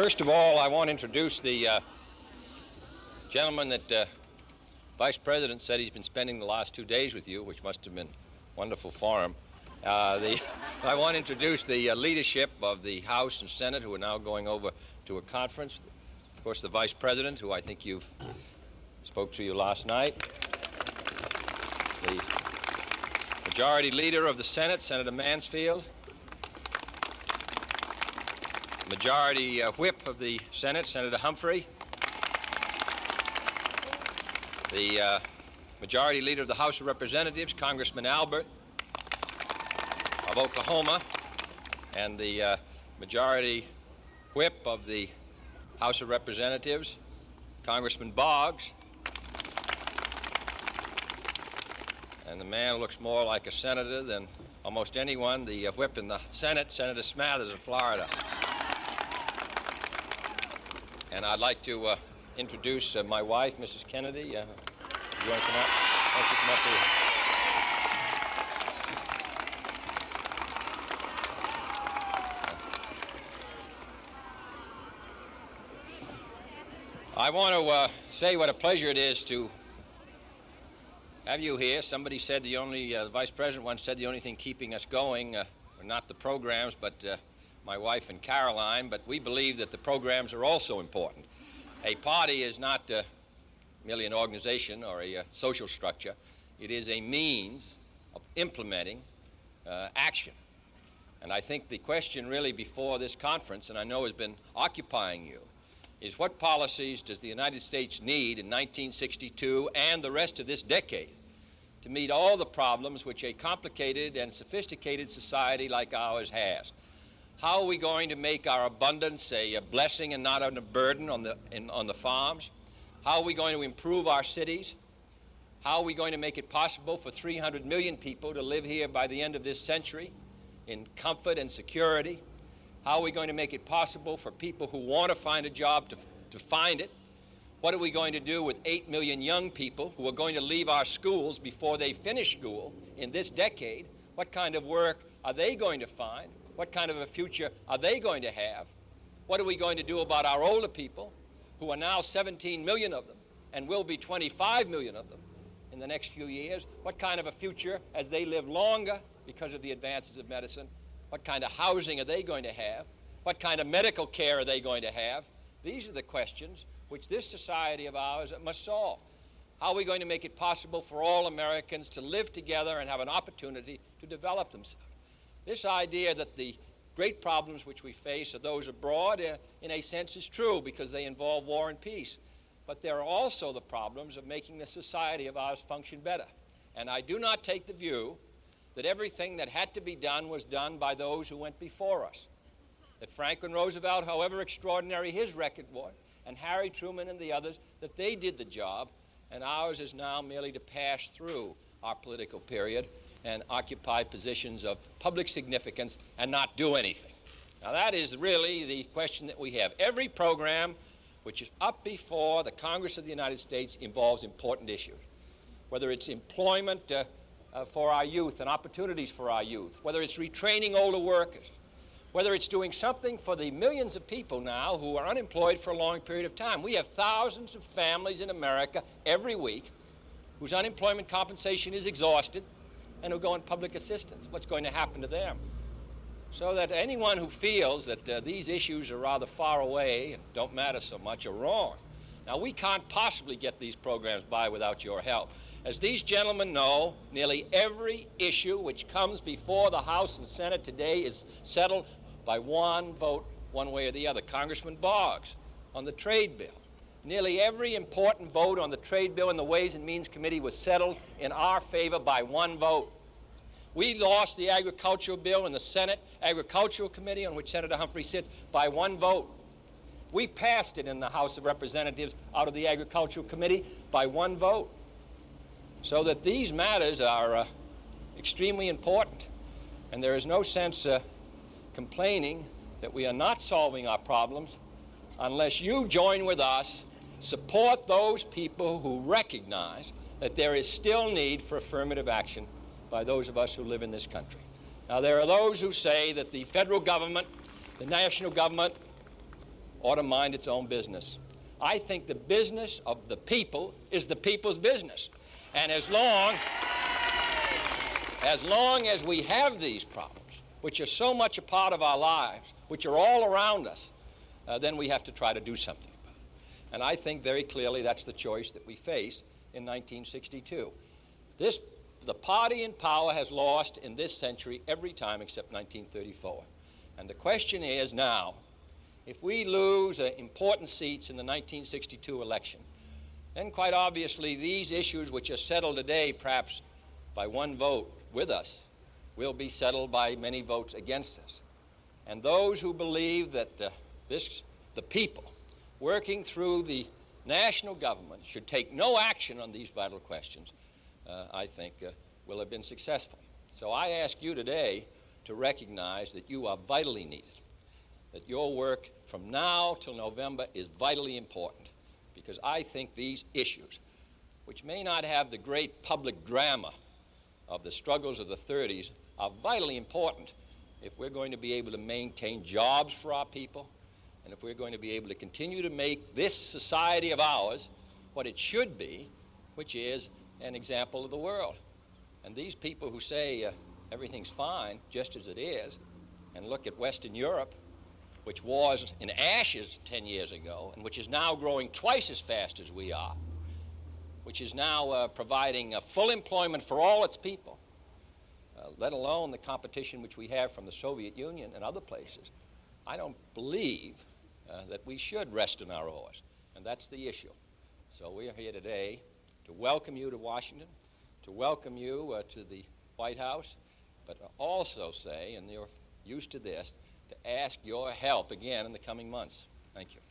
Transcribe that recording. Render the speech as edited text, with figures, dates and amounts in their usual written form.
First of all, I want to introduce the gentleman that Vice President said he's been spending the last 2 days with you, which must have been wonderful for him. I want to introduce the leadership of the House and Senate, who are now going over to a conference. Of course, the Vice President, who I think you spoke to you last night. The Majority Leader of the Senate, Senator Mansfield. Majority Whip of the Senate, Senator Humphrey. The Majority Leader of the House of Representatives, Congressman Albert of Oklahoma, and the Majority Whip of the House of Representatives, Congressman Boggs, and the man who looks more like a senator than almost anyone, the whip in the Senate, Senator Smathers of Florida. And I'd like to introduce my wife, Mrs. Kennedy. You want to come up? Why don't you come up here? I want to say what a pleasure it is to have you here. Somebody said the Vice President once said the only thing keeping us going are not the programs, but my wife and Caroline, but we believe that the programs are also important. A party is not merely an organization or a social structure. It is a means of implementing action. And I think the question really before this conference, and I know has been occupying you, is what policies does the United States need in 1962 and the rest of this decade to meet all the problems which a complicated and sophisticated society like ours has? How are we going to make our abundance a blessing and not a burden on the farms? How are we going to improve our cities? How are we going to make it possible for 300 million people to live here by the end of this century in comfort and security? How are we going to make it possible for people who want to find a job to find it? What are we going to do with 8 million young people who are going to leave our schools before they finish school in this decade? What kind of work are they going to find? What kind of a future are they going to have? What are we going to do about our older people, who are now 17 million of them, and will be 25 million of them in the next few years? What kind of a future as they live longer because of the advances of medicine? What kind of housing are they going to have? What kind of medical care are they going to have? These are the questions which this society of ours must solve. How are we going to make it possible for all Americans to live together and have an opportunity to develop themselves? This idea that the great problems which we face are those abroad, in a sense, is true because they involve war and peace. But there are also the problems of making the society of ours function better. And I do not take the view that everything that had to be done was done by those who went before us. That Franklin Roosevelt, however extraordinary his record was, and Harry Truman and the others, that they did the job, and ours is now merely to pass through our political period and occupy positions of public significance and not do anything. Now that is really the question that we have. Every program which is up before the Congress of the United States involves important issues, whether it's employment for our youth and opportunities for our youth, whether it's retraining older workers, whether it's doing something for the millions of people now who are unemployed for a long period of time. We have thousands of families in America every week whose unemployment compensation is exhausted and who go on public assistance. What's going to happen to them? So that anyone who feels that these issues are rather far away and don't matter so much are wrong. Now, we can't possibly get these programs by without your help. As these gentlemen know, nearly every issue which comes before the House and Senate today is settled by one vote, one way or the other. Congressman Boggs on the trade bill. Nearly every important vote on the trade bill in the Ways and Means Committee was settled in our favor by one vote. We lost the agricultural bill in the Senate Agricultural Committee, on which Senator Humphrey sits, by one vote. We passed it in the House of Representatives out of the Agricultural Committee by one vote. So that these matters are extremely important. And there is no sense complaining that we are not solving our problems unless you join with us, support those people who recognize that there is still need for affirmative action by those of us who live in this country. Now, there are those who say that the federal government, the national government, ought to mind its own business. I think the business of the people is the people's business. And as long as we have these problems, which are so much a part of our lives, which are all around us, then we have to try to do something about it. And I think very clearly that's the choice that we face in 1962. The party in power has lost in this century every time except 1934. And the question is now, if we lose important seats in the 1962 election, then quite obviously these issues which are settled today perhaps by one vote with us will be settled by many votes against us. And those who believe that the people working through the national government should take no action on these vital questions, I think will have been successful. So I ask you today to recognize that you are vitally needed, that your work from now till November is vitally important, because I think these issues, which may not have the great public drama of the struggles of the 30s, are vitally important if we're going to be able to maintain jobs for our people, and if we're going to be able to continue to make this society of ours what it should be, which is an example of the world. And these people who say everything's fine just as it is, and look at Western Europe, which was in ashes 10 years ago, and which is now growing twice as fast as we are, which is now providing full employment for all its people, let alone the competition which we have from the Soviet Union and other places, I don't believe that we should rest on our oars, and that's the issue. So we are here today to welcome you to Washington, to welcome you to the White House, but also say, and you're used to this, to ask your help again in the coming months. Thank you.